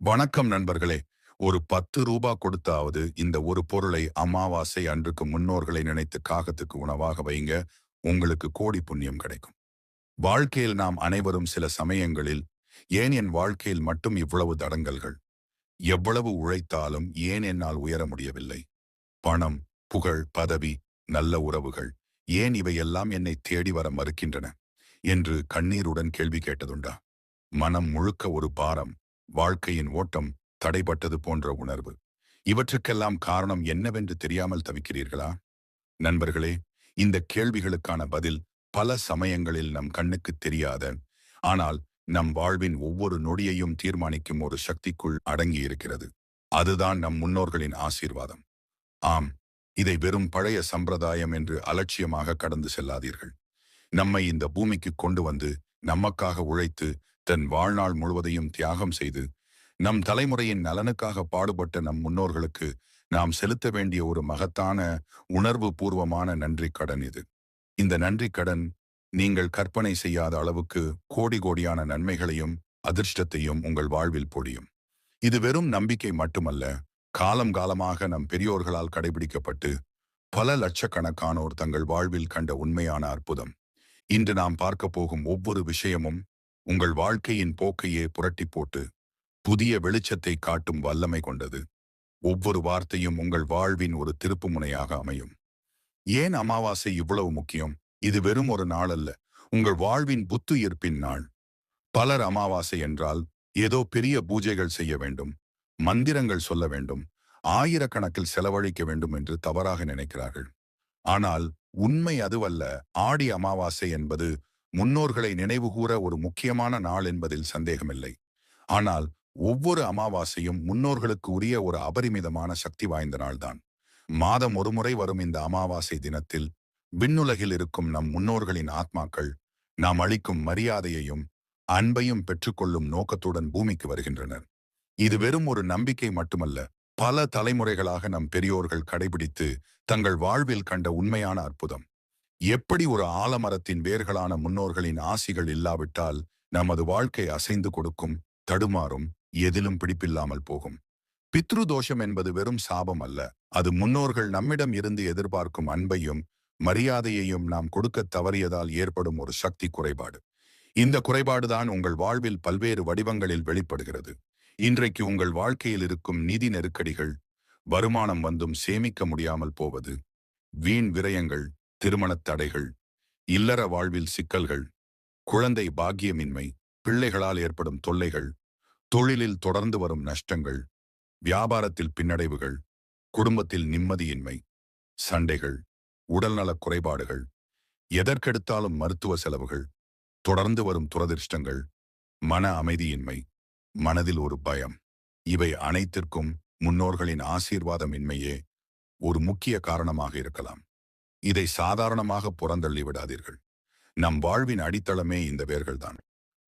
வணக்கம் நண்பர்களே. ஒரு 10 ரூபா கொடுத்தாவது இந்த ஒரு பொருளை அமாவாசை அன்றுக்கு முன்னோர்களை நினைத்து காகத்துக்கு உணவாக வைங்க. உங்களுக்கு கோடி புண்ணியம் கிடைக்கும். வாழ்க்கையில் நாம் அனைவரும் சில சமயங்களில் ஏன் என் வாழ்க்கையில் மட்டும் இவ்வளவு தடங்கல்கள்? எவ்வளவு உழைத்தாலும் ஏன் என்னால் உயர முடியவில்லை? பணம், புகழ், பதவி, நல்ல உறவுகள் ஏன் இவையெல்லாம் என்னை தேடி வர மறுக்கின்றன? என்று கண்ணீருடன் கேள்வி கேட்டதுண்டா? மனம் முழுக்க ஒரு பாரம், வாழ்க்கையின் ஓட்டம் தடைபட்டது போன்ற உணர்வு. இவற்றுக்கெல்லாம் காரணம் என்னவென்று தெரியாமல் தவிக்கிறீர்களா? நண்பர்களே, இந்த கேள்விகளுக்கான பதில் பல சமயங்களில் நம் கண்ணுக்கு தெரியாத, ஆனால் நம் வாழ்வின் ஒவ்வொரு நொடியையும் தீர்மானிக்கும் ஒரு சக்திக்குள் அடங்கி இருக்கிறது. அதுதான் நம் முன்னோர்களின் ஆசீர்வாதம். ஆம், இதை வெறும் பழைய சம்பிரதாயம் என்று அலட்சியமாக கடந்து செல்லாதீர்கள். நம்மை இந்த பூமிக்கு கொண்டு வந்து, நமக்காக உழைத்து, தன் வாழ்நாள் முழுவதையும் தியாகம் செய்து, நம் தலைமுறையின் நலனுக்காக பாடுபட்ட நம் முன்னோர்களுக்கு நாம் செலுத்த வேண்டிய ஒரு மகத்தான உணர்வு பூர்வமான நன்றி கடன் இது. இந்த நன்றி கடன் நீங்கள் கற்பனை செய்யாத அளவுக்கு கோடி கோடியான நன்மைகளையும் அதிர்ஷ்டத்தையும் உங்கள் வாழ்வில் பொழியும். இது வெறும் நம்பிக்கை மட்டுமல்ல, காலம் காலமாக நம் பெரியோர்களால் கடைபிடிக்கப்பட்டு பல லட்சக்கணக்கானோர் தங்கள் வாழ்வில் கண்ட உண்மையான அற்புதம். இன்று நாம் பார்க்க போகும் ஒவ்வொரு விஷயமும் உங்கள் வாழ்க்கையின் போக்கையே புரட்டி போட்டு புதிய வெளிச்சத்தை காட்டும் வல்லமை கொண்டது. ஒவ்வொரு வார்த்தையும் உங்கள் வாழ்வின் ஒரு திருப்புமுனையாக அமையும். ஏன் அமாவாசை இவ்வளவு முக்கியம்? இது வெறும் ஒரு நாள் அல்ல, உங்கள் வாழ்வின் புத்துயிர்ப்பின் நாள். பலர் அமாவாசை என்றால் ஏதோ பெரிய பூஜைகள் செய்ய வேண்டும், மந்திரங்கள் சொல்ல வேண்டும், ஆயிரக்கணக்கில் செலவழிக்க வேண்டும் என்று தவறாக நினைக்கிறார்கள். ஆனால் உண்மை அதுவல்ல. ஆடி அமாவாசை என்பது முன்னோர்களை நினைவுகூர ஒரு முக்கியமான நாள் என்பதில் சந்தேகமில்லை. ஆனால் ஒவ்வொரு அமாவாசையும் முன்னோர்களுக்கு உரிய ஒரு அபரிமிதமான சக்தி வாய்ந்த நாள்தான். மாதம் ஒருமுறை வரும் இந்த அமாவாசை தினத்தில் விண்ணுலகில் இருக்கும் நம் முன்னோர்களின் ஆத்மாக்கள் நாம் அளிக்கும் மரியாதையையும் அன்பையும் பெற்றுக்கொள்ளும் நோக்கத்துடன் பூமிக்கு வருகின்றனர். இது வெறும் ஒரு நம்பிக்கை மட்டுமல்ல, பல தலைமுறைகளாக நம் பெரியோர்கள் கடைபிடித்து தங்கள் வாழ்வில் கண்ட உண்மையான அற்புதம். எப்படி ஒரு ஆலமரத்தின் வேர்களான முன்னோர்களின் ஆசிகள் இல்லாவிட்டால் நமது வாழ்க்கை அசைந்து கொடுக்கும், தடுமாறும், எதிலும் பிடிப்பில்லாமல் போகும். பித்ரு தோஷம் என்பது வெறும் சாபம் அல்ல, அது முன்னோர்கள் நம்மிடம் இருந்து எதிர்பார்க்கும் அன்பையும் மரியாதையையும் நாம் கொடுக்க தவறியதால் ஏற்படும் ஒரு சக்தி குறைபாடு. இந்த குறைபாடுதான் உங்கள் வாழ்வில் பல்வேறு வடிவங்களில் வெளிப்படுகிறது. இன்றைக்கு உங்கள் வாழ்க்கையில் இருக்கும் நிதி நெருக்கடிகள், வருமானம் வந்தும் சேமிக்க முடியாமல் போவது, வீண் விரயங்கள், திருமணத் தடைகள், இல்லற வாழ்வில் சிக்கல்கள், குழந்தை பாக்கியமின்மை, பிள்ளைகளால் ஏற்படும் தொல்லைகள், தொழிலில் தொடர்ந்து வரும் நஷ்டங்கள், வியாபாரத்தில் பின்னடைவுகள், குடும்பத்தில் நிம்மதியின்மை, சண்டைகள், உடல்நலக் குறைபாடுகள், எதற்கெடுத்தாலும் மருத்துவ செலவுகள், தொடர்ந்து வரும் துரதிர்ஷ்டங்கள், மன அமைதியின்மை, மனதில் ஒரு பயம். இவை அனைத்திற்கும் முன்னோர்களின் ஆசீர்வாதமின்மையே ஒரு முக்கிய காரணமாக இருக்கலாம். இதை சாதாரணமாக புறந்தள்ளி விடாதீர்கள். நம் வாழ்வின் அடித்தளமே இந்த வேர்கள்தான்.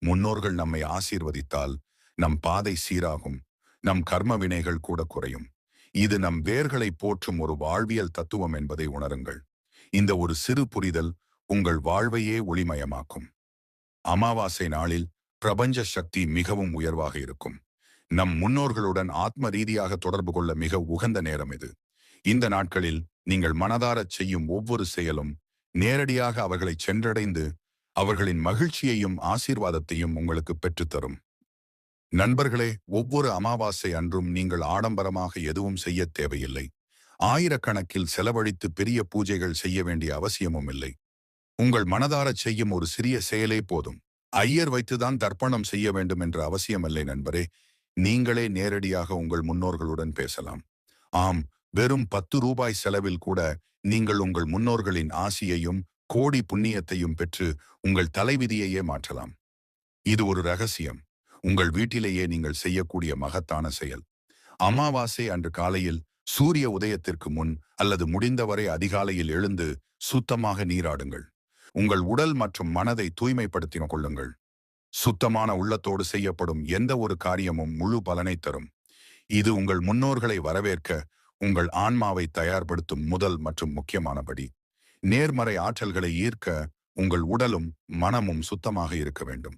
முன்னோர்கள் நம்மை ஆசீர்வதித்தால் நம் பாதை சீராகும், நம் கர்ம வினைகள் கூட குறையும். இது நம் வேர்களை போற்றும் ஒரு வாழ்வியல் தத்துவம் என்பதை உணருங்கள். இந்த ஒரு சிறு புரிதல் உங்கள் வாழ்வையே ஒளிமயமாக்கும். அமாவாசை நாளில் பிரபஞ்ச சக்தி மிகவும் உயர்வாக இருக்கும். நம் முன்னோர்களுடன் ஆத்ம ரீதியாக தொடர்பு கொள்ள மிக உகந்த நேரம் இது. இந்த நாட்களில் நீங்கள் மனதாரச் செய்யும் ஒவ்வொரு செயலும் நேரடியாக அவர்களை சென்றடைந்து அவர்களின் மகிழ்ச்சியையும் ஆசீர்வாதத்தையும் உங்களுக்கு பெற்றுத்தரும். நண்பர்களே, ஒவ்வொரு அமாவாசை அன்றும் நீங்கள் ஆடம்பரமாக எதுவும் செய்ய தேவையில்லை. ஆயிரக்கணக்கில் செலவழித்து பெரிய பூஜைகள் செய்ய வேண்டிய அவசியமும் இல்லை. உங்கள் மனதாரச் செய்யும் ஒரு சிறிய செயலே போதும். ஐயர் வைத்துதான் தர்ப்பணம் செய்ய வேண்டும் என்ற அவசியமில்லை நண்பரே. நீங்களே நேரடியாக உங்கள் முன்னோர்களுடன் பேசலாம். ஆம், வெறும் 10 ரூபாய் செலவில் கூட நீங்கள் உங்கள் முன்னோர்களின் ஆசியையும் கோடி புண்ணியத்தையும் பெற்று உங்கள் தலைவிதியையே மாற்றலாம். இது ஒரு ரகசியம். உங்கள் வீட்டிலேயே நீங்கள் செய்யக்கூடிய மகத்தான செயல். அமாவாசை அன்று காலையில் சூரிய உதயத்திற்கு முன் அல்லது முடிந்தவரை அதிகாலையில் எழுந்து சுத்தமாக நீராடுங்கள். உங்கள் உடல் மற்றும் மனதை தூய்மைப்படுத்திக் கொள்ளுங்கள். சுத்தமான உள்ளத்தோடு செய்யப்படும் எந்த ஒரு காரியமும் முழு பலனை தரும். இது உங்கள் முன்னோர்களை வரவேற்க உங்கள் ஆன்மாவை தயார்படுத்தும் முதல் மற்றும் முக்கியமானபடி. நேர்மறை ஆற்றல்களை ஈர்க்க உங்கள் உடலும் மனமும் சுத்தமாக இருக்க வேண்டும்.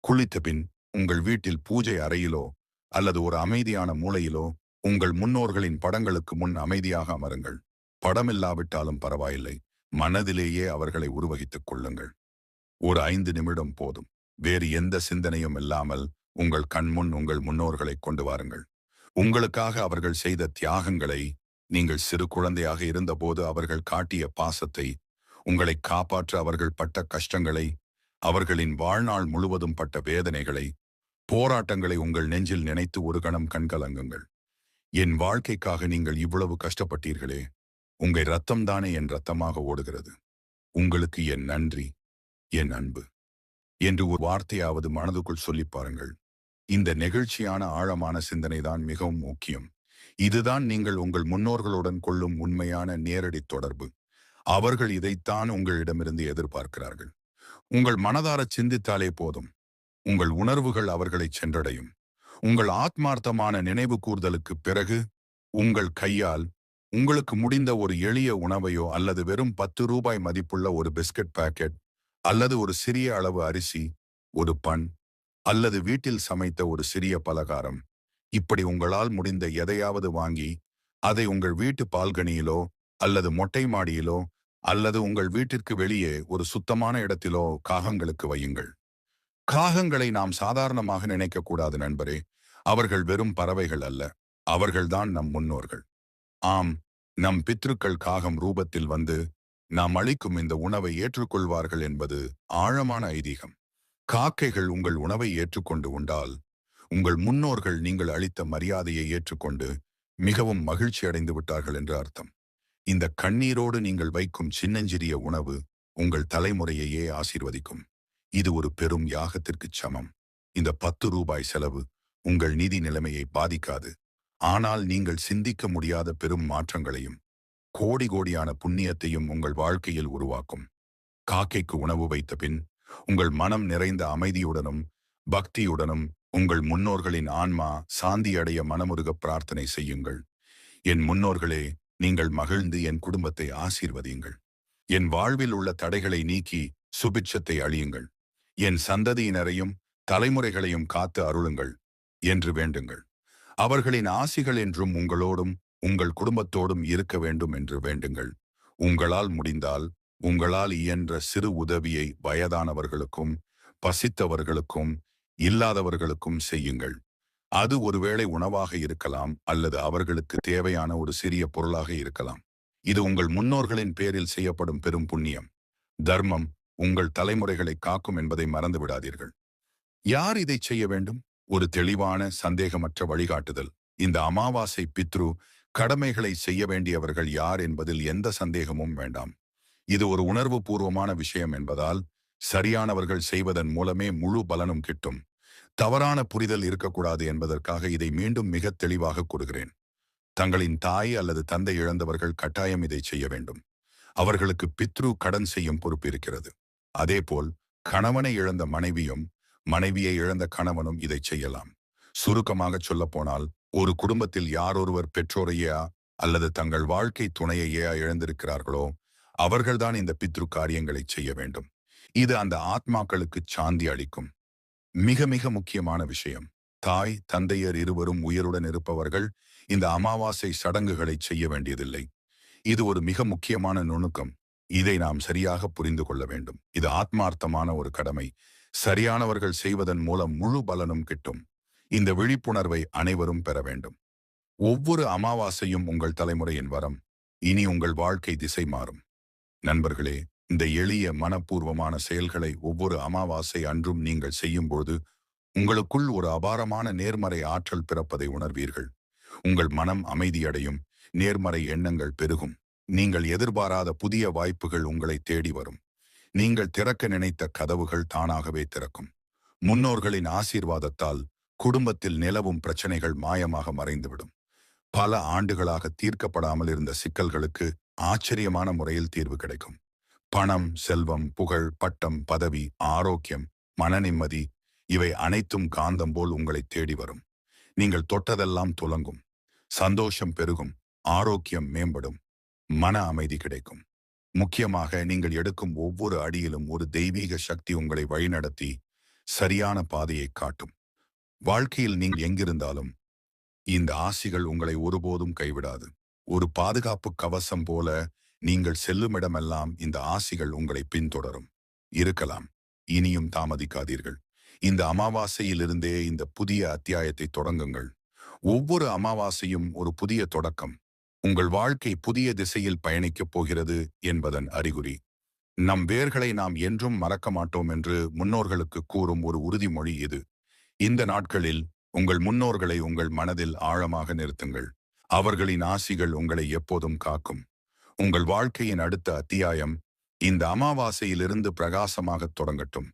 குளித்த பின் உங்கள் வீட்டில் பூஜை அறையிலோ அல்லது ஒரு அமைதியான மூலையிலோ உங்கள் முன்னோர்களின் படங்களுக்கு முன் அமைதியாக அமருங்கள். படமில்லாவிட்டாலும் பரவாயில்லை, மனதிலேயே அவர்களை உருவகித்துக் கொள்ளுங்கள். ஒரு 5 நிமிடம் போதும். வேறு எந்த சிந்தனையும் இல்லாமல் உங்கள் கண்முன் உங்கள் முன்னோர்களை கொண்டு வாருங்கள். உங்களுக்காக அவர்கள் செய்த தியாகங்களை, நீங்கள் சிறு குழந்தையாக இருந்தபோது அவர்கள் காட்டிய பாசத்தை, உங்களை காப்பாற்ற அவர்கள் பட்ட கஷ்டங்களை, அவர்களின் வாழ்நாள் முழுவதும் பட்ட வேதனைகளை, போராட்டங்களை உங்கள் நெஞ்சில் நினைத்து ஒரு கணம் கண்கலங்குங்கள். என் வாழ்க்கைக்காக நீங்கள் இவ்வளவு கஷ்டப்பட்டீர்களே, உங்கள் ரத்தம்தானே என் ரத்தமாக ஓடுகிறது. உங்களுக்கு என் நன்றி, என் அன்பு என்று ஒரு வார்த்தையாவது மனதுக்குள் சொல்லிப் பாருங்கள். இந்த நெகிழ்ச்சியான ஆழமான சிந்தனைதான் மிகவும் முக்கியம். இதுதான் நீங்கள் உங்கள் முன்னோர்களுடன் கொள்ளும் உண்மையான நேரடி தொடர்பு. அவர்கள் இதைத்தான் உங்களிடமிருந்து எதிர்பார்க்கிறார்கள். உங்கள் மனதார சிந்தித்தாலே போதும், உங்கள் உணர்வுகள் அவர்களை சென்றடையும். உங்கள் ஆத்மார்த்தமான நினைவு கூர்தலுக்கு பிறகு உங்கள் கையால் உங்களுக்கு முடிந்த ஒரு எளிய உணவையோ அல்லது வெறும் 10 ரூபாய் மதிப்புள்ள ஒரு பிஸ்கட் பாக்கெட் அல்லது ஒரு சிறிய அளவு அரிசி, ஒரு பன் அல்லது வீட்டில் சமைத்த ஒரு சிறிய பலகாரம், இப்படி உங்களால் முடிந்த எதையாவது வாங்கி அதை உங்கள் வீட்டு பால்கனியிலோ அல்லது மொட்டை மாடியிலோ அல்லது உங்கள் வீட்டிற்கு வெளியே ஒரு சுத்தமான இடத்திலோ காகங்களுக்கு வையுங்கள். காகங்களை நாம் சாதாரணமாக நினைக்கக்கூடாது நண்பரே. அவர்கள் வெறும் பறவைகள் அல்ல, அவர்கள்தான் நம் முன்னோர்கள். ஆம், நம் பித்ருக்கள் காகம் ரூபத்தில் வந்து நாம் அளிக்கும் இந்த உணவை ஏற்றுக்கொள்வார்கள் என்பது ஆழமான ஐதீகம். காக்கைகள் உங்கள் உணவை ஏற்றுக்கொண்டு உண்டால், உங்கள் முன்னோர்கள் நீங்கள் அளித்த மரியாதையை ஏற்றுக்கொண்டு மிகவும் மகிழ்ச்சி அடைந்து விட்டார்கள் என்று அர்த்தம். இந்த கண்ணீரோடு நீங்கள் வைக்கும் சின்னஞ்சிறிய உணவு உங்கள் தலைமுறையையே ஆசீர்வதிக்கும். இது ஒரு பெரும் யாகத்திற்குச் சமம். இந்த 10 ரூபாய் செலவு உங்கள் நிதி நிலைமையை பாதிக்காது. ஆனால் நீங்கள் சிந்திக்க முடியாத பெரும் மாற்றங்களையும் கோடி கோடியான புண்ணியத்தையும் உங்கள் வாழ்க்கையில் உருவாக்கும். காக்கைக்கு உணவு வைத்த பின் உங்கள் மனம் நிறைந்த அமைதியுடனும் பக்தியுடனும் உங்கள் முன்னோர்களின் ஆன்மா சாந்தியடைய மனமுருக பிரார்த்தனை செய்யுங்கள். என் முன்னோர்களே, நீங்கள் மகிழ்ந்து என் குடும்பத்தை ஆசீர்வதியுங்கள். என் வாழ்வில் உள்ள தடைகளை நீக்கி சுபிட்சத்தை அழியுங்கள். என் சந்ததியினரையும் தலைமுறைகளையும் காத்து அருளுங்கள் என்று வேண்டுங்கள். அவர்களின் ஆசிகள் என்றும் உங்களோடும் உங்கள் குடும்பத்தோடும் இருக்க வேண்டும் என்று வேண்டுங்கள். உங்களால் முடிந்தால், உங்களால் இயன்ற சிறு உதவியை வயதானவர்களுக்கும் பசித்தவர்களுக்கும் இல்லாதவர்களுக்கும் செய்யுங்கள். அது ஒருவேளை உணவாக இருக்கலாம் அல்லது அவர்களுக்கு தேவையான ஒரு சிறிய பொருளாக இருக்கலாம். இது உங்கள் முன்னோர்களின் பேரில் செய்யப்படும் பெரும் புண்ணியம். தர்மம் உங்கள் தலைமுறைகளை காக்கும் என்பதை மறந்து விடாதீர்கள். யார் இதை செய்ய வேண்டும்? ஒரு தெளிவான சந்தேகமற்ற வழிகாட்டுதல். இந்த அமாவாசை பித்ரு கடமைகளை செய்ய வேண்டியவர்கள் யார் என்பதில் எந்த சந்தேகமும் வேண்டாம். இது ஒரு உணர்வு பூர்வமான விஷயம் என்பதால் சரியானவர்கள் செய்வதன் மூலமே முழு பலனும் கிட்டும். தவறான புரிதல் இருக்கக்கூடாது என்பதற்காக இதை மீண்டும் மிக தெளிவாக கூறுகிறேன். தங்களின் தாய் அல்லது தந்தை இழந்தவர்கள் கட்டாயம் இதை செய்ய வேண்டும். அவர்களுக்கு பித்ரு கடன் செய்யும் பொறுப்பு இருக்கிறது. அதேபோல் கணவனை இழந்த மனைவியும் மனைவியை இழந்த கணவனும் இதை செய்யலாம். சுருக்கமாக சொல்லப்போனால், ஒரு குடும்பத்தில் யாரொருவர் பெற்றோரையா அல்லது தங்கள் வாழ்க்கை துணையையா இழந்திருக்கிறார்களோ அவர்கள்தான் இந்த பித்ரு காரியங்களை செய்ய வேண்டும். இது அந்த ஆத்மாக்களுக்கு சாந்தி அளிக்கும். மிக மிக முக்கியமான விஷயம், தாய் தந்தையர் இருவரும் உயிருடன் இருப்பவர்கள் இந்த அமாவாசை சடங்குகளை செய்ய வேண்டியதில்லை. இது ஒரு மிக முக்கியமான நுணுக்கம். இதை நாம் சரியாக புரிந்து கொள்ள வேண்டும். இது ஆத்மார்த்தமான ஒரு கடமை. சரியானவர்கள் செய்வதன் மூலம் முழு பலனும் கிட்டும். இந்த விழிப்புணர்வை அனைவரும் பெற வேண்டும். ஒவ்வொரு அமாவாசையும் உங்கள் தலைமுறையின் வரம். இனி உங்கள் வாழ்க்கை திசை மாறும். நண்பர்களே, இந்த எளிய மனப்பூர்வமான செயல்களை ஒவ்வொரு அமாவாசை அன்றும் நீங்கள் செய்யும்போது உங்களுக்குள் ஒரு அபாரமான நேர்மறை ஆற்றல் பிறப்பதை உணர்வீர்கள். உங்கள் மனம் அமைதியடையும், நேர்மறை எண்ணங்கள் பெருகும். நீங்கள் எதிர்பாராத புதிய வாய்ப்புகள் உங்களை தேடி வரும். நீங்கள் திறக்க நினைத்த கதவுகள் தானாகவே திறக்கும். முன்னோர்களின் ஆசீர்வாதத்தால் குடும்பத்தில் நிலவும் பிரச்சனைகள் மாயமாக மறைந்துவிடும். பல ஆண்டுகளாக தீர்க்கப்படாமல் இருந்த சிக்கல்களுக்கு ஆச்சரியமான முறையில் தீர்வு கிடைக்கும். பணம், செல்வம், புகழ், பட்டம், பதவி, ஆரோக்கியம், மன நிம்மதி, இவை அனைத்தும் காந்தம் போல் உங்களை தேடி வரும். நீங்கள் தொட்டதெல்லாம் துலங்கும். சந்தோஷம் பெருகும், ஆரோக்கியம் மேம்படும், மன அமைதி கிடைக்கும். முக்கியமாக நீங்கள் எடுக்கும் ஒவ்வொரு அடியிலும் ஒரு தெய்வீக சக்தி உங்களை வழிநடத்தி சரியான பாதையை காட்டும். வாழ்க்கையில் நீங்கள் எங்கிருந்தாலும் இந்த ஆசிகள் உங்களை ஒருபோதும் கைவிடாது. ஒரு பாதுகாப்பு கவசம் போல நீங்கள் செல்லுமிடமெல்லாம் இந்த ஆசிகள் உங்களை பின்தொடரும். இருக்கலாம். இனியும் தாமதிக்காதீர்கள். இந்த அமாவாசையிலிருந்தே இந்த புதிய அத்தியாயத்தை தொடங்குங்கள். ஒவ்வொரு அமாவாசையும் ஒரு புதிய தொடக்கம். உங்கள் வாழ்க்கை புதிய திசையில் பயணிக்கப் போகிறது என்பதன் அறிகுறி. நம் வேர்களை நாம் என்றும் மறக்க மாட்டோம் என்று முன்னோர்களுக்கு கூறும் ஒரு உறுதிமொழி இது. இந்த நாட்களில் உங்கள் முன்னோர்களை உங்கள் மனதில் ஆழமாக நிறுத்துங்கள். அவர்களின் ஆசிகள் உங்களை எப்போதும் காக்கும். உங்கள் வாழ்க்கையின் அடுத்த அத்தியாயம் இந்த அமாவாசையிலிருந்து பிரகாசமாகத் தொடங்கட்டும்.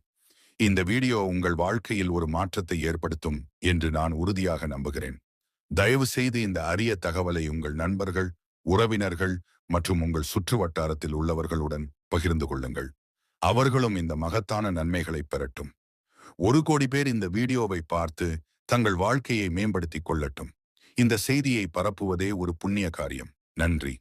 இந்த வீடியோ உங்கள் வாழ்க்கையில் ஒரு மாற்றத்தை ஏற்படுத்தும் என்று நான் உறுதியாக நம்புகிறேன். தயவு செய்து இந்த அரிய தகவலை உங்கள் நண்பர்கள், உறவினர்கள் மற்றும் உங்கள் சுற்று வட்டாரத்தில் உள்ளவர்களுடன் பகிர்ந்து கொள்ளுங்கள். அவர்களும் இந்த மகத்தான நன்மைகளை பெறட்டும். 1 கோடி பேர் இந்த வீடியோவை பார்த்து தங்கள் வாழ்க்கையை மேம்படுத்திக் கொள்ளட்டும். இந்த செய்தியை பரப்புவதே ஒரு புண்ணிய காரியம். நன்றி.